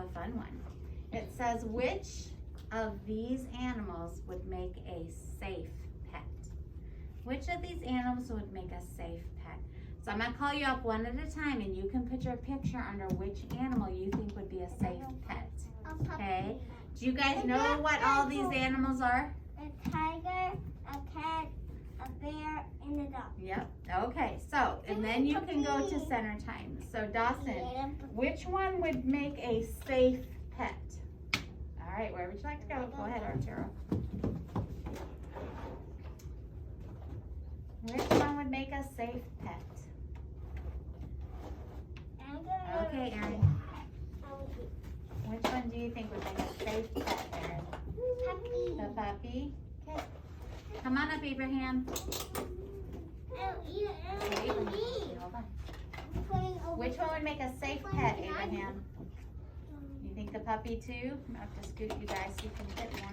a fun one. It says, which of these animals would make a safe pet? Which of these animals would make a safe pet? So I'm gonna call you up one at a time and you can put your picture under which animal you think would be a safe pet. Okay? Do you guys know what all these animals are? A tiger, a cat, a bear, and a dog. Yep. Okay, so, and then you can go to center time. So Dawson, which one would make a safe pet? All right, where would you like to go? Go ahead, Arturo. Which one would make a safe pet? Okay, Aaron. Which one do you think would make a safe pet, Aaron? Puppy. The puppy? Okay. Come on up, Abraham. Okay, hold on. Which one would make a safe pet, Abraham? You think the puppy too? I'll have to scoot you guys so you can fit more.